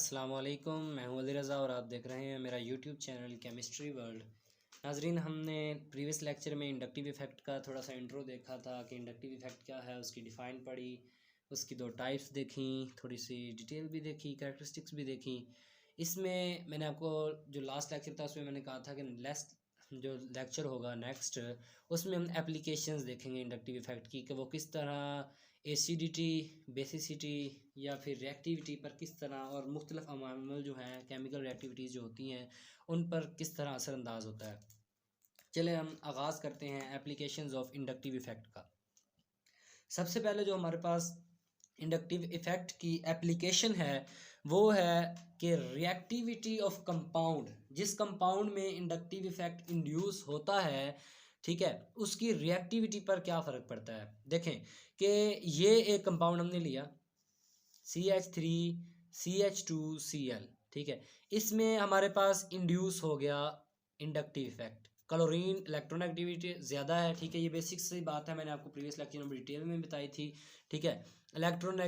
अस्सलाम वालेकुम, मैं हूं अली रज़ा और आप देख रहे हैं मेरा यूट्यूब चैनल केमिस्ट्री वर्ल्ड। नाजरीन, हमने प्रीवियस लेक्चर में इंडक्टिव इफ़ेक्ट का थोड़ा सा इंट्रो देखा था कि इंडक्टिव इफ़ेक्ट क्या है, उसकी डिफ़ाइन पढ़ी, उसकी दो टाइप्स देखी, थोड़ी सी डिटेल भी देखी, कैरेक्टरिस्टिक्स भी देखी। इसमें मैंने आपको जो लास्ट लेक्चर था उसमें मैंने कहा था कि नेक्स्ट जो लेक्चर होगा नेक्स्ट, उसमें हम एप्लीकेशंस देखेंगे इंडक्टिव इफ़ेक्ट की कि वो किस तरह एसिडिटी, बेसिसिटी या फिर रिएक्टिविटी पर किस तरह और मुख्तलिफ अमाल जो हैं केमिकल रिएक्टिविटीज़ जो होती हैं उन पर किस तरह असरअंदाज होता है। चले हम आगाज़ करते हैं एप्लीकेशंस ऑफ इंडक्टिव इफ़ेक्ट का। सबसे पहले जो हमारे पास इंडक्टिव इफ़ेक्ट की एप्लीकेशन है वो है कि रिएक्टिविटी ऑफ कंपाउंड, जिस कंपाउंड में इंडक्टिव इफ़ेक्ट इंड्यूस होता है, ठीक है, उसकी रिएक्टिविटी पर क्या फ़र्क पड़ता है। देखें कि ये एक कंपाउंड हमने लिया CH3CH2Cl, ठीक है, इसमें हमारे पास इंड्यूस हो गया इंडक्टिव इफ़ेक्ट, क्लोरीन इलेक्ट्रॉन ज़्यादा है, ठीक है, ये बेसिक सी बात है, मैंने आपको प्रीवियस लेक्चर में डिटेल में बताई थी, ठीक है। इलेक्ट्रॉन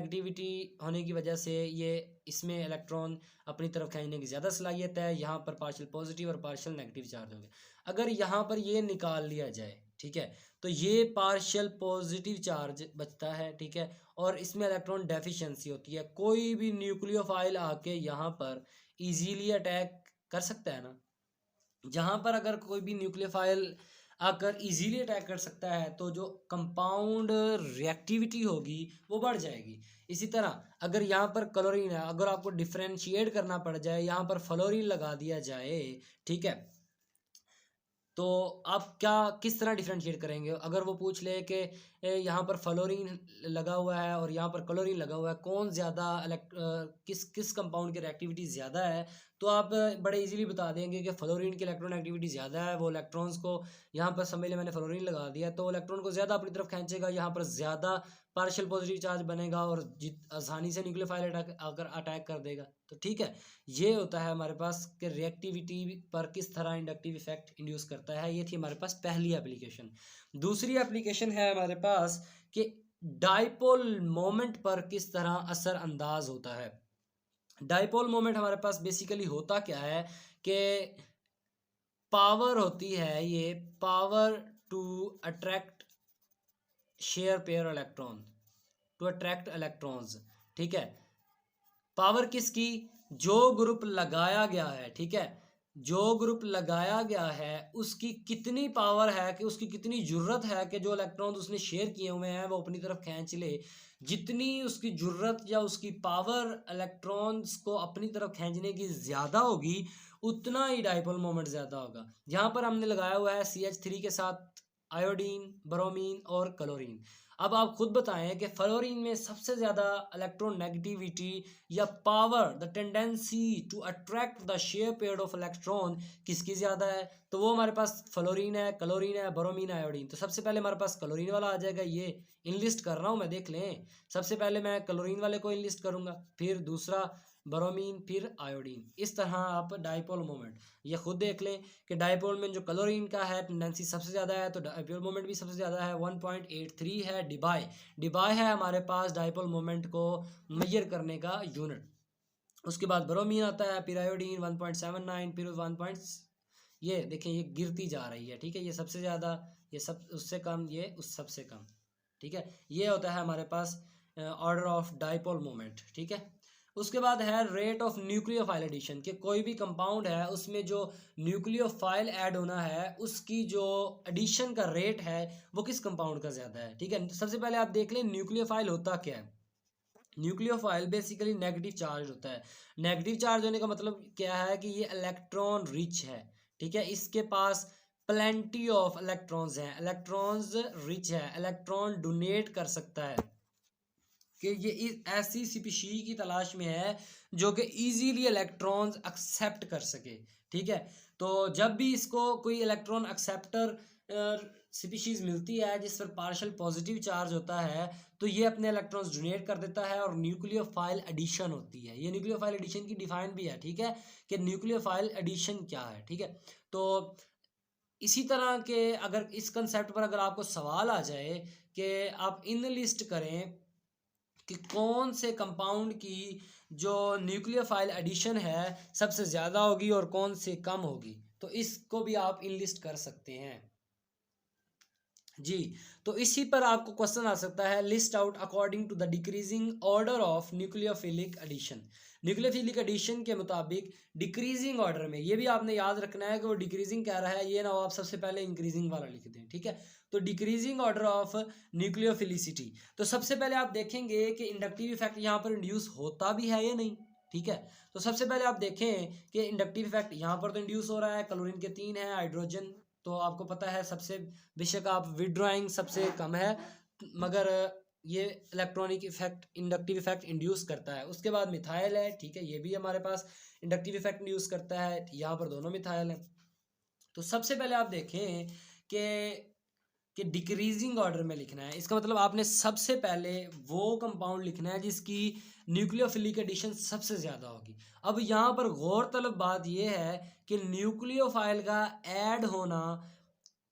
होने की वजह से ये इसमें इलेक्ट्रॉन अपनी तरफ खींचने की ज़्यादा सलाहियत है, यहाँ पर पार्शियल पॉजिटिव और पार्शियल नेगेटिव चार्ज होंगे। अगर यहाँ पर ये निकाल लिया जाए, ठीक है, तो ये पार्शियल पॉजिटिव चार्ज बचता है, ठीक है, और इसमें इलेक्ट्रॉन डेफिशिएंसी होती है। कोई भी न्यूक्लियोफाइल आके यहाँ पर इजीली अटैक कर सकता है ना, जहाँ पर अगर कोई भी न्यूक्लियोफाइल आकर इजीली अटैक कर सकता है तो जो कंपाउंड रिएक्टिविटी होगी वो बढ़ जाएगी। इसी तरह अगर यहाँ पर क्लोरीन है, अगर आपको डिफरेंशिएट करना पड़ जाए, यहाँ पर फ्लोरीन लगा दिया जाए, ठीक है, तो आप क्या किस तरह डिफरेंशिएट करेंगे। अगर वो पूछ ले कि यहाँ पर फ्लोरीन लगा हुआ है और यहाँ पर क्लोरीन लगा हुआ है, कौन ज़्यादा किस किस कंपाउंड की रिएक्टिविटी ज़्यादा है, तो आप बड़े इजीली बता देंगे कि फ्लोरीन की इलेक्ट्रॉन एक्टिविटी ज़्यादा है। वो इलेक्ट्रॉन्स को यहाँ पर समझ लें मैंने फ्लोरीन लगा दिया तो इलेक्ट्रॉन को ज़्यादा अपनी तरफ खींचेगा, यहाँ पर ज़्यादा पार्शियल पॉजिटिव चार्ज बनेगा और आसानी से न्यूक्लियोफाइल आकर अटैक कर देगा। तो ठीक है, ये होता है हमारे पास कि रिएक्टिविटी पर किस तरह इंडक्टिव इफेक्ट इंड्यूस करता है। ये थी हमारे पास पहली एप्लीकेशन। दूसरी एप्लीकेशन है हमारे पास कि डाइपोल मोमेंट पर किस तरह असर अंदाज होता है। डाइपोल मोमेंट हमारे पास बेसिकली होता क्या है कि पावर होती है, ये power to attract share pair electron, to attract electrons, ठीक है। पावर किसकी, जो ग्रुप लगाया गया है, ठीक है, जो ग्रुप लगाया गया है उसकी कितनी पावर है, कि उसकी कितनी ज़रूरत है कि जो इलेक्ट्रॉन उसने शेयर किए हुए हैं वो अपनी तरफ खींच ले। जितनी उसकी ज़रूरत या उसकी पावर इलेक्ट्रॉन्स को अपनी तरफ खींचने की ज़्यादा होगी उतना ही डाइपोल मोमेंट ज़्यादा होगा। यहाँ पर हमने लगाया हुआ है CH3 के साथ आयोडीन, ब्रोमीन और क्लोरीन। अब आप खुद बताएं कि फ्लोरीन में सबसे ज़्यादा इलेक्ट्रोनेगेटिविटी या power, the tendency to attract the share pair of electron किसकी ज़्यादा है। तो वो हमारे पास फ्लोरीन है, क्लोरीन है, ब्रोमीन, आयोडीन। तो सबसे पहले हमारे पास क्लोरीन वाला आ जाएगा, ये इनलिस्ट कर रहा हूँ मैं, देख लें। सबसे पहले मैं क्लोरीन वाले को इनलिस्ट करूँगा, फिर दूसरा ब्रोमीन, फिर आयोडीन। इस तरह आप डाइपोल मोमेंट ये खुद देख लें कि डाइपोल में जो क्लोरीन का है टेंडेंसी सबसे ज़्यादा है, तो डाइपोल मोमेंट भी सबसे ज़्यादा है, 1.83 है। डिबाई डिबाई है हमारे पास डाइपोल मोमेंट को मेजर करने का यूनिट। उसके बाद ब्रोमीन आता है, फिर आयोडीन 1.79, फिर 1. ये देखिए ये गिरती जा रही है, ठीक है, ये सबसे ज़्यादा, ये सब उससे कम, ये उस सबसे कम, ठीक है। ये होता है हमारे पास ऑर्डर ऑफ डाइपोल मोमेंट, ठीक है। उसके बाद है रेट ऑफ न्यूक्लियोफाइल एडिशन, कि कोई भी कंपाउंड है उसमें जो न्यूक्लियोफाइल ऐड होना है उसकी जो एडिशन का रेट है वो किस कंपाउंड का ज़्यादा है, ठीक है। सबसे पहले आप देख लें न्यूक्लियोफाइल होता क्या है। न्यूक्लियोफाइल बेसिकली नेगेटिव चार्ज होता है। नेगेटिव चार्ज होने का मतलब क्या है कि ये इलेक्ट्रॉन रिच है, ठीक है, इसके पास प्लेंटी ऑफ इलेक्ट्रॉन्स हैं, इलेक्ट्रॉन्स रिच है, इलेक्ट्रॉन डोनेट कर सकता है, कि ये ऐसी स्पीशीज की तलाश में है जो कि इजीली इलेक्ट्रॉन्स एक्सेप्ट कर सके, ठीक है। तो जब भी इसको कोई इलेक्ट्रॉन एक्सेप्टर स्पीशीज मिलती है जिस पर पार्शियल पॉजिटिव चार्ज होता है तो ये अपने इलेक्ट्रॉन्स डोनेट कर देता है और न्यूक्लियोफाइल एडिशन होती है। ये न्यूक्लियोफाइल एडिशन की डिफाइन भी है, ठीक है, कि न्यूक्लियोफाइल एडिशन क्या है, ठीक है। तो इसी तरह के अगर इस कंसेप्ट पर अगर आपको सवाल आ जाए कि आप इन लिस्ट करें कि कौन से कंपाउंड की जो न्यूक्लियोफाइल एडिशन है सबसे ज़्यादा होगी और कौन से कम होगी, तो इसको भी आप इनलिस्ट कर सकते हैं जी। तो इसी पर आपको क्वेश्चन आ सकता है, list out according to the decreasing order of nucleophilic addition. Nucleophilic addition के मुताबिक डिक्रीजिंग ऑर्डर में, ये भी आपने याद रखना है कि वो डिक्रीजिंग कह रहा है, ये ना हो आप सबसे पहले इंक्रीजिंग वाला लिख दें, ठीक है। तो डिक्रीजिंग ऑर्डर ऑफ न्यूक्लियोफिलिसिटी, तो सबसे पहले आप देखेंगे कि इंडक्टिव इफेक्ट यहाँ पर इंड्यूस होता भी है या नहीं, ठीक है। तो सबसे पहले आप देखें कि इंडक्टिव इफेक्ट यहाँ पर तो इंड्यूस हो रहा है, क्लोरीन के 3 है, हाइड्रोजन तो आपको पता है सबसे, बेशक आप विड्रॉइंग सबसे कम है मगर ये electronic effect inductive effect induce करता है। उसके बाद मिथाइल है, ठीक है, ये भी हमारे पास इंडक्टिव इफेक्ट इंड्यूस करता है, यहाँ पर दोनों मिथाइल हैं। तो सबसे पहले आप देखें कि डिक्रीजिंग ऑर्डर में लिखना है, इसका मतलब आपने सबसे पहले वो कंपाउंड लिखना है जिसकी न्यूक्लियोफिलिक एडिशन सबसे ज़्यादा होगी। अब यहाँ पर गौरतलब बात यह है कि न्यूक्लियोफाइल का ऐड होना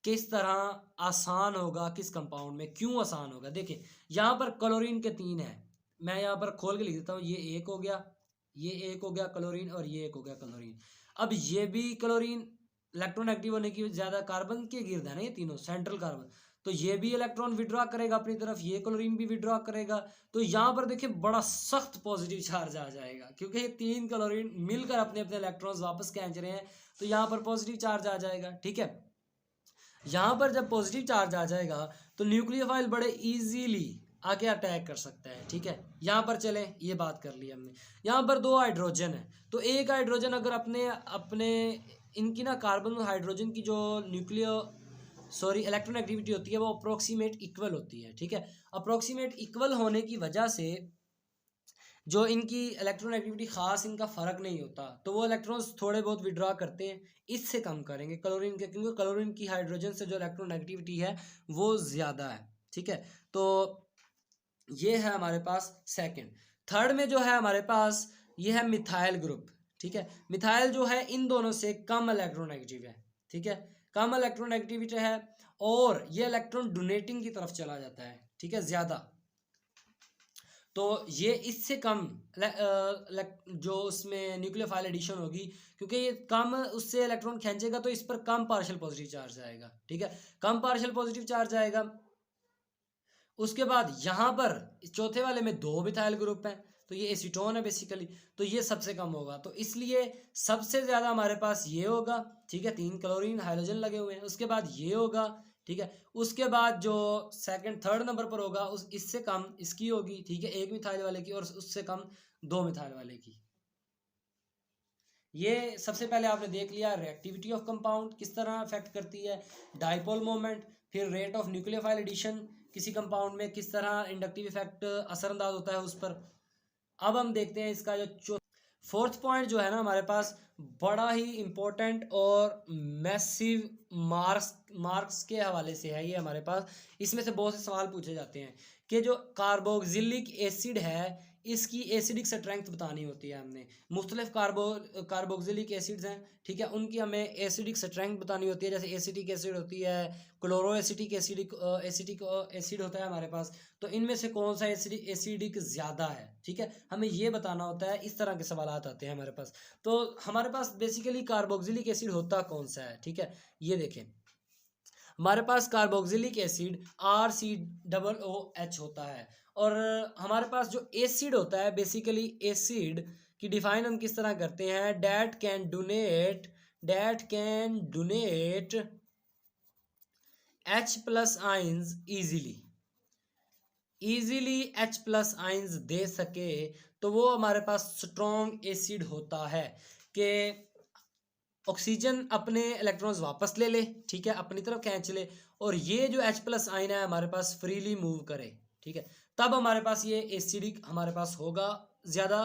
किस तरह आसान होगा, किस कंपाउंड में क्यों आसान होगा। देखिए यहाँ पर क्लोरीन के 3 है, मैं यहाँ पर खोल के लिख देता हूँ, ये एक हो गया, ये एक हो गया क्लोरीन और ये एक हो गया क्लोरीन। अब ये भी क्लोरीन इलेक्ट्रोनेगेटिव होने की ज़्यादा कार्बन के गिर्द है ना ये तीनों सेंट्रल कार्बन, तो ये भी इलेक्ट्रॉन विड्रॉ करेगा अपनी तरफ, ये क्लोरीन भी विड्रॉ करेगा। तो यहाँ पर देखिए बड़ा सख्त पॉजिटिव चार्ज आ जाएगा क्योंकि ये 3 क्लोरीन मिलकर अपने अपने इलेक्ट्रॉन्स वापस खींच रहे हैं, तो यहाँ पर पॉजिटिव चार्ज आ जाएगा, ठीक है। यहाँ पर जब पॉजिटिव चार्ज आ जाएगा तो न्यूक्लियोफाइल बड़े इजीली आके अटैक कर सकता है, ठीक है। यहाँ पर चले, ये बात कर ली हमने, यहाँ पर 2 हाइड्रोजन है, तो एक हाइड्रोजन अगर अपने इनकी ना कार्बन और हाइड्रोजन की जो इलेक्ट्रोनेगेटिविटी होती है वो अप्रोक्सीमेट इक्वल होती है, ठीक है। अप्रोक्सीमेट इक्वल होने की वजह से जो इनकी इलेक्ट्रोनेगेटिविटी खास इनका फ़र्क नहीं होता, तो वो इलेक्ट्रॉन्स थोड़े बहुत विड्रॉ करते हैं, इससे कम करेंगे क्लोरीन के, क्योंकि क्लोरीन की हाइड्रोजन से जो इलेक्ट्रोनेगेटिविटी है वो ज़्यादा है, ठीक है। तो ये है हमारे पास सेकंड। थर्ड में जो है हमारे पास ये है मिथाइल ग्रुप, ठीक है। मिथाइल जो है इन दोनों से कम इलेक्ट्रोनेगेटिव है, ठीक है, कम इलेक्ट्रोनेगेटिविटी है और ये इलेक्ट्रॉन डोनेटिंग की तरफ चला जाता है, ठीक है, ज़्यादा। तो ये इससे कम जो उसमें न्यूक्लियोफाइल एडिशन होगी, क्योंकि ये कम उससे इलेक्ट्रॉन खींचेगा तो इस पर कम पार्शियल पॉजिटिव चार्ज आएगा, ठीक है, कम पार्शियल पॉजिटिव चार्ज आएगा। उसके बाद यहाँ पर चौथे वाले में 2 मिथाइल ग्रुप हैं, तो ये एसीटोन है बेसिकली, तो ये सबसे कम होगा, तो इसलिए सबसे ज़्यादा हमारे पास ये होगा, ठीक है, 3 क्लोरीन हाइड्रोजन लगे हुए हैं। उसके बाद ये होगा, ठीक है। उसके बाद जो सेकंड थर्ड नंबर पर होगा उस इससे कम इसकी होगी, ठीक है, 1 मिथाइल वाले की, और उससे कम 2 मिथाइल वाले की। ये सबसे पहले आपने देख लिया रिएक्टिविटी ऑफ कंपाउंड किस तरह अफेक्ट करती है, डाइपोल मोमेंट, फिर रेट ऑफ न्यूक्लियोफाइल एडिशन किसी कंपाउंड में किस तरह इंडक्टिव इफेक्ट असरअंदाज होता है उस पर। अब हम देखते हैं इसका जो फोर्थ पॉइंट जो है ना हमारे पास, बड़ा ही इम्पोर्टेंट और मैसिव मार्क्स के हवाले से है ये हमारे पास। इसमें से बहुत से सवाल पूछे जाते हैं कि जो कार्बोक्सिलिक एसिड है इसकी एसिडिक स्ट्रेंथ बतानी होती है हमने। मुख्तलिफ कार्बोक्सिलिक एसिड्स हैं, ठीक है, उनकी हमें एसिडिक स्ट्रेंथ बतानी होती है। जैसे एसिटिक एसिड होती है, क्लोरो एसिटिक एसिड होता है हमारे पास, तो इनमें से कौन सा एसिडिक ज़्यादा है, ठीक है, हमें ये बताना होता है। इस तरह के सवाल आते हैं हमारे पास। तो हमारे पास बेसिकली कार्बोक्सिलिक एसिड होता कौन सा है, ठीक है, ये देखें हमारे पास कार्बोक्सिलिक एसिड RCOOH होता है। और हमारे पास जो एसिड होता है बेसिकली एसिड की डिफाइन हम किस तरह करते हैं, that can donate H+ ions easily H+ ions दे सके तो वो हमारे पास स्ट्रॉन्ग एसिड होता है कि ऑक्सीजन अपने इलेक्ट्रॉन्स वापस ले ले, ठीक है, अपनी तरफ खींच ले, और ये जो H+ आयन है हमारे पास फ्रीली मूव करे, ठीक है, तब हमारे पास ये एसिडिक हमारे पास होगा, ज़्यादा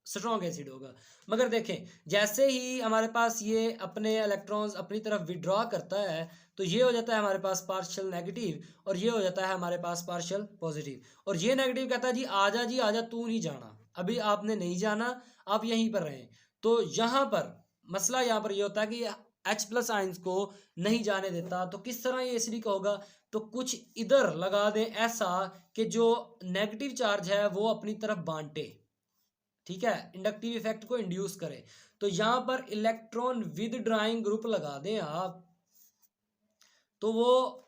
स्ट्रॉन्ग एसिड होगा। मगर देखें जैसे ही हमारे पास ये अपने इलेक्ट्रॉन्स अपनी तरफ विड्रॉ करता है तो ये हो जाता है हमारे पास पार्शियल नेगेटिव और ये हो जाता है हमारे पास पार्शियल पॉजिटिव। और ये नेगेटिव कहता है जी आजा तू नहीं जाना, अभी आपने नहीं जाना, आप यहीं पर रहें। तो यहाँ पर मसला यहाँ पर ये होता है कि H+ आयंस को नहीं जाने देता। तो किस तरह ये एसिडिक होगा, तो कुछ इधर लगा दें ऐसा कि जो नेगेटिव चार्ज है वो अपनी तरफ बांटे, ठीक है, इंडक्टिव इफेक्ट को इंड्यूस करे। तो यहाँ पर इलेक्ट्रॉन विद ड्राइंग ग्रुप लगा दें आप, तो वो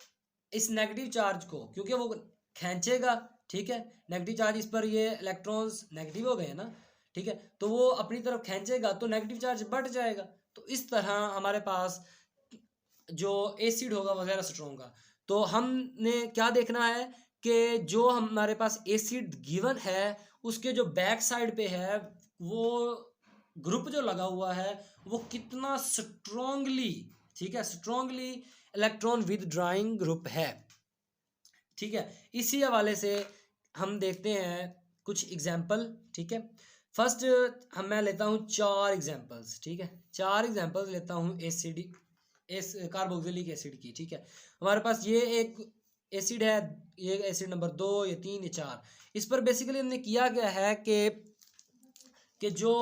इस नेगेटिव चार्ज को, क्योंकि वो खींचेगा, ठीक है, नेगेटिव चार्ज इस पर, ये इलेक्ट्रॉन्स नेगेटिव हो गए हैं ना, ठीक है, तो वो अपनी तरफ खींचेगा तो नेगेटिव चार्ज बढ़ जाएगा। तो इस तरह हमारे पास जो एसिड होगा वो ज़्यादा स्ट्रॉन्ग होगा। तो हमने क्या देखना है कि जो हमारे पास एसिड गिवन है उसके जो बैक साइड पे है वो ग्रुप जो लगा हुआ है वो कितना स्ट्रॉन्गली, ठीक है, strongly electron with drawing group है, ठीक है। इसी हवाले से हम देखते हैं कुछ एग्जाम्पल, ठीक है। फर्स्ट मैं लेता हूँ 4 एग्जाम्पल्स, ठीक है, 4 एग्जाम्पल्स लेता हूँ एसिडिक कार्बोक्सिलिक एसिड की, ठीक है। हमारे पास ये एक एसिड है, ये एसिड नंबर 2, ये 3, ये 4। इस पर बेसिकली हमने किया गया है कि जो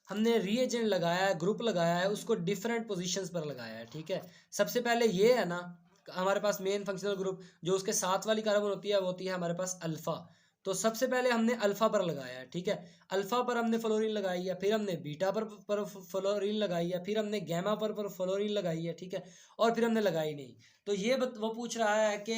हमने रिएजेंट लगाया है, ग्रुप लगाया है, उसको डिफरेंट पोजीशंस पर लगाया है, ठीक है। सबसे पहले ये है ना हमारे पास मेन फंक्शनल ग्रुप, जो उसके साथ वाली कार्बन होती है वो होती है हमारे पास अल्फ़ा। तो सबसे पहले हमने अल्फ़ा पर लगाया है, ठीक है, अल्फ़ा पर हमने फ्लोरीन लगाई है, फिर हमने बीटा पर फ्लोरीन लगाई है, फिर हमने गैमा पर फ्लोरीन लगाई है, ठीक है, और फिर हमने लगाई नहीं। तो ये वो पूछ रहा है कि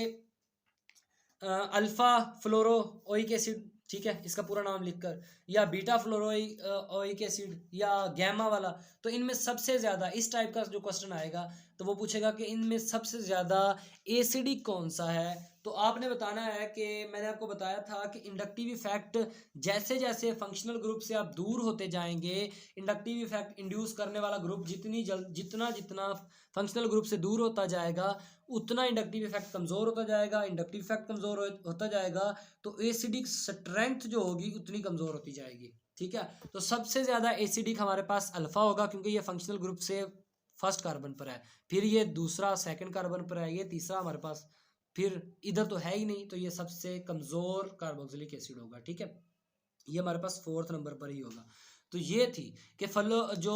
अल्फ़ा फ्लोरोइक एसिड, ठीक है, इसका पूरा नाम लिखकर, या बीटा फ्लोरोइक एसिड या गैमा वाला, तो इनमें सबसे ज़्यादा, इस टाइप का जो क्वेश्चन आएगा तो वो पूछेगा कि इनमें सबसे ज़्यादा एसिडिक कौन सा है। तो आपने बताना है कि मैंने आपको बताया था कि इंडक्टिव इफेक्ट जैसे जैसे फंक्शनल ग्रुप से आप दूर होते जाएंगे, इंडक्टिव इफेक्ट इंड्यूस करने वाला ग्रुप जितना जितना फंक्शनल ग्रुप से दूर होता जाएगा उतना इंडक्टिव इफेक्ट कमज़ोर होता जाएगा। इंडक्टिव इफेक्ट कमज़ोर होता जाएगा तो एसिडिक स्ट्रेंथ जो होगी उतनी कमज़ोर होती जाएगी, ठीक है। तो सबसे ज़्यादा एसिडिक हमारे पास अल्फ़ा होगा क्योंकि ये फंक्शनल ग्रुप से फर्स्ट कार्बन पर है, फिर ये दूसरा सेकंड कार्बन पर है, ये तीसरा हमारे पास, फिर इधर तो है ही नहीं, तो ये सबसे कमज़ोर कार्बोक्सिलिक एसिड होगा, ठीक है। ये हमारे पास 4th नंबर पर ही होगा। तो ये थी कि फलो जो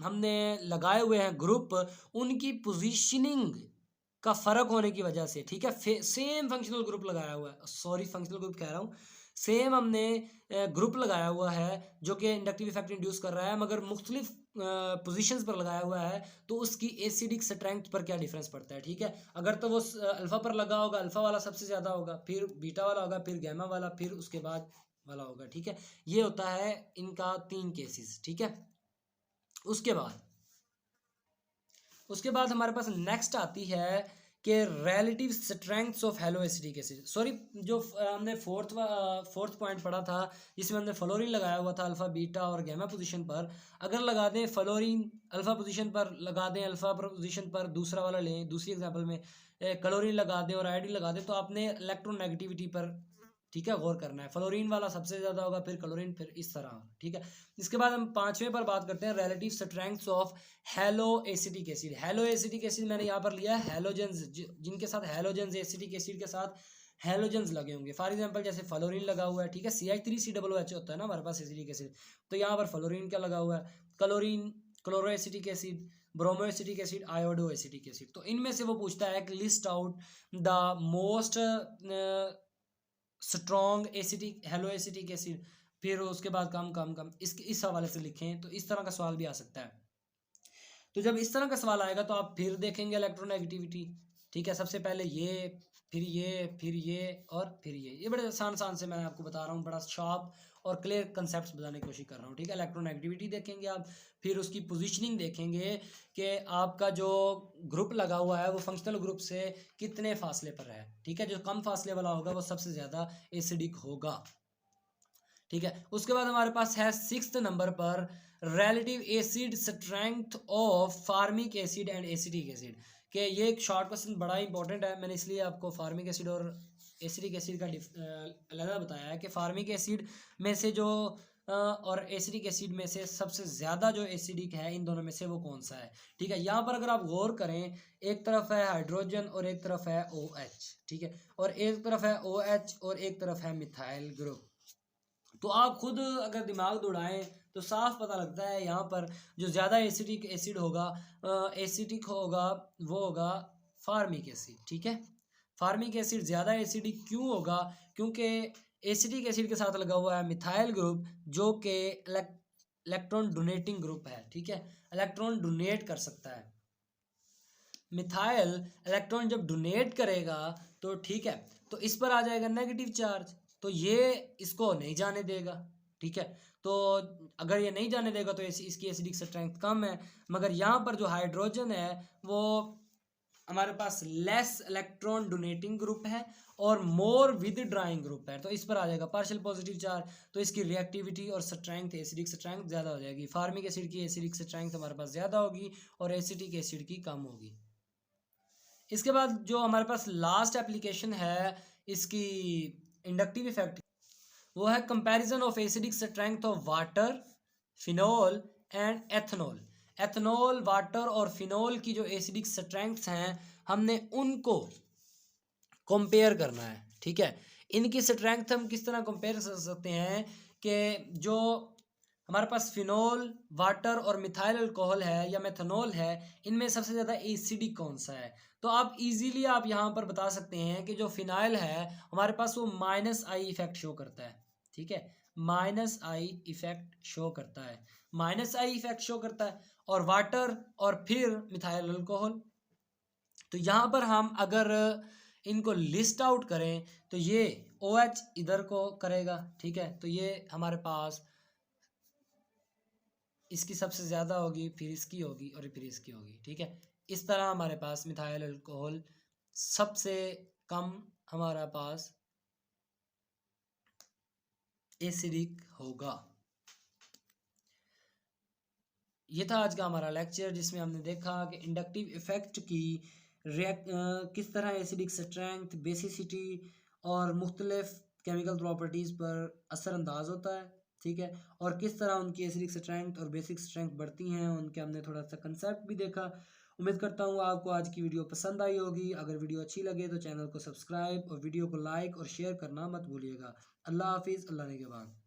हमने लगाए हुए हैं ग्रुप, उनकी पोजीशनिंग का फ़र्क होने की वजह से, ठीक है, सेम फंक्शनल ग्रुप लगाया हुआ है, सॉरी फंक्शनल ग्रुप कह रहा हूँ, सेम हमने ग्रुप लगाया हुआ है जो कि इंडक्टिव इफेक्ट इंड्यूस कर रहा है, मगर मुख्तलिफ पोजीशंस पर लगाया हुआ है, तो उसकी एसिडिक स्ट्रेंथ पर क्या डिफरेंस पड़ता है, ठीक है। अगर तो वो अल्फ़ा पर लगा होगा, अल्फ़ा वाला सबसे ज़्यादा होगा, फिर बीटा वाला होगा, फिर गैमा वाला, फिर उसके बाद वाला होगा, ठीक है। ये होता है इनका 3 केसेस, ठीक है। उसके बाद हमारे पास नेक्स्ट आती है कि relative strengths of hello acidic acid, sorry जो हमने फोर्थ पॉइंट पढ़ा था जिसमें हमने फ्लोरीन लगाया हुआ था अल्फ़ा बीटा और गैमा पोजीशन पर। अगर लगा दें फ्लोरीन अल्फ़ा पोजीशन पर, लगा दें अल्फ़ा पोजीशन पर, दूसरा वाला लें, दूसरी एग्जांपल में क्लोरीन लगा दें और आयोडीन लगा दें, तो आपने इलेक्ट्रोनेगेटिविटी पर, ठीक है, गौर करना है। फ्लोरीन वाला सबसे ज़्यादा होगा, फिर क्लोरीन, फिर इस तरह, ठीक है। इसके बाद हम 5वें पर बात करते हैं relative strengths of hello acetic acid. Hello acetic acid मैंने यहाँ पर लिया है हेलोजेंस, जिनके साथ हेलोजेंस, एसिटिक एसिड के साथ हेलोजेंस लगे होंगे। फॉर एग्जांपल जैसे फ्लोरीन लगा हुआ है, ठीक है, CH3COOH होता है ना हमारे पास एसिटिक एसिड, तो यहाँ पर फ्लोरीन क्या लगा हुआ है, chlorine, chloro acetic acid, bromo acetic acid, iodo acetic acid. तो इनमें से वो पूछता है कि list out the most strong acetic hello acetic acid, फिर उसके बाद कम कम कम, इस हवाले से लिखें। तो इस तरह का सवाल भी आ सकता है। तो जब इस तरह का सवाल आएगा तो आप फिर देखेंगे इलेक्ट्रोनेगेटिविटी, ठीक है, सबसे पहले ये, फिर ये, फिर ये और फिर ये बड़े आसान आसान से मैं आपको बता रहा हूँ, बड़ा शार्प और क्लियर कंसेप्ट्स बताने की कोशिश कर रहा हूँ, ठीक है। इलेक्ट्रोनेगेटिविटी देखेंगे आप, फिर उसकी पोजीशनिंग देखेंगे कि आपका जो ग्रुप लगा हुआ है वो फंक्शनल ग्रुप से कितने फासले पर है, ठीक है। जो कम फासले वाला होगा वो सबसे ज़्यादा एसिडिक होगा, ठीक है। उसके बाद हमारे पास है 6th नंबर पर relative acid strength of formic acid and acetic acid, कि ये एक शॉर्ट क्वेश्चन बड़ा इंपॉर्टेंट है। मैंने इसलिए आपको फार्मिक एसिड और एसिटिक एसिड का अलग बताया है कि फार्मिक एसिड में से जो और एसिडिक एसिड में से सबसे ज़्यादा जो एसिडिक है इन दोनों में से वो कौन सा है, ठीक है। यहाँ पर अगर आप गौर करें, एक तरफ है हाइड्रोजन और एक तरफ है OH, ठीक है, और एक तरफ है OH और एक तरफ है मिथाइल ग्रुप। तो आप खुद अगर दिमाग दौड़ाएं तो साफ पता लगता है यहाँ पर जो ज़्यादा एसिडिक एसिड होगा एसिडिक होगा वो होगा फार्मिक एसिड, ठीक है। फार्मिक एसिड ज़्यादा एसिडिक क्यों होगा? क्योंकि एसिडिक एसिड के साथ लगा हुआ है मिथाइल ग्रुप जो कि इलेक्ट्रॉन डोनेटिंग ग्रुप है, ठीक है, इलेक्ट्रॉन डोनेट कर सकता है। मिथाइल इलेक्ट्रॉन जब डोनेट करेगा तो ठीक है, तो इस पर आ जाएगा नेगेटिव चार्ज, तो ये इसको नहीं जाने देगा, ठीक है। तो अगर ये नहीं जाने देगा तो इसकी एसिडिक स्ट्रेंथ कम है, मगर यहाँ पर जो हाइड्रोजन है वो हमारे पास लेस इलेक्ट्रॉन डोनेटिंग ग्रुप है और मोर विदड्राइंग ग्रुप है, तो इस पर आ जाएगा पार्शियल पॉजिटिव चार्ज, तो इसकी रिएक्टिविटी और स्ट्रेंथ एसिडिक स्ट्रेंथ ज़्यादा हो जाएगी। फार्मिक एसिड की एसिडिक स्ट्रेंथ हमारे पास ज़्यादा होगी और एसिटिक एसिड की कम होगी। इसके बाद जो हमारे पास लास्ट एप्लीकेशन है इसकी इंडक्टिव इफेक्ट, वो है comparison of acidic strength of water, phenol and ethanol. Ethanol, water और फिनोल की जो एसिडिक स्ट्रेंथ्स हैं हमने उनको कंपेयर करना है, ठीक है। इनकी स्ट्रेंथ हम किस तरह कंपेयर कर सकते हैं कि जो हमारे पास फिनोल, वाटर और मिथाइल अल्कोहल है या मेथनॉल है, इनमें सबसे ज़्यादा एसिडिक कौन सा है? तो आप इजीली आप यहाँ पर बता सकते हैं कि जो फिनाइल है हमारे पास वो -I इफेक्ट शो करता है, ठीक है, -I इफेक्ट शो करता है, -I इफेक्ट शो करता है, और वाटर और फिर मिथाइल अल्कोहल। तो यहाँ पर हम अगर इनको लिस्ट आउट करें तो ये OH इधर को करेगा, ठीक है, तो ये हमारे पास इसकी सबसे ज़्यादा होगी, फिर इसकी होगी और फिर इसकी होगी, ठीक है। इस तरह हमारे पास मिथाइल अल्कोहल सबसे कम हमारा पास एसिडिक होगा। ये था आज का हमारा लेक्चर जिसमें हमने देखा कि इंडक्टिव इफेक्ट की किस तरह एसिडिक स्ट्रेंथ, बेसिसिटी और मुख्तलिफ केमिकल प्रॉपर्टीज़ पर असरअंदाज होता है, ठीक है, और किस तरह उनकी एसिडिक स्ट्रेंथ और बेसिक स्ट्रेंथ बढ़ती हैं, उनके हमने थोड़ा सा कंसेप्ट भी देखा। उम्मीद करता हूँ आपको आज की वीडियो पसंद आई होगी। अगर वीडियो अच्छी लगे तो चैनल को सब्सक्राइब और वीडियो को लाइक और शेयर करना मत भूलिएगा। अल्लाह हाफिज़, अल्लाह ने के बाद।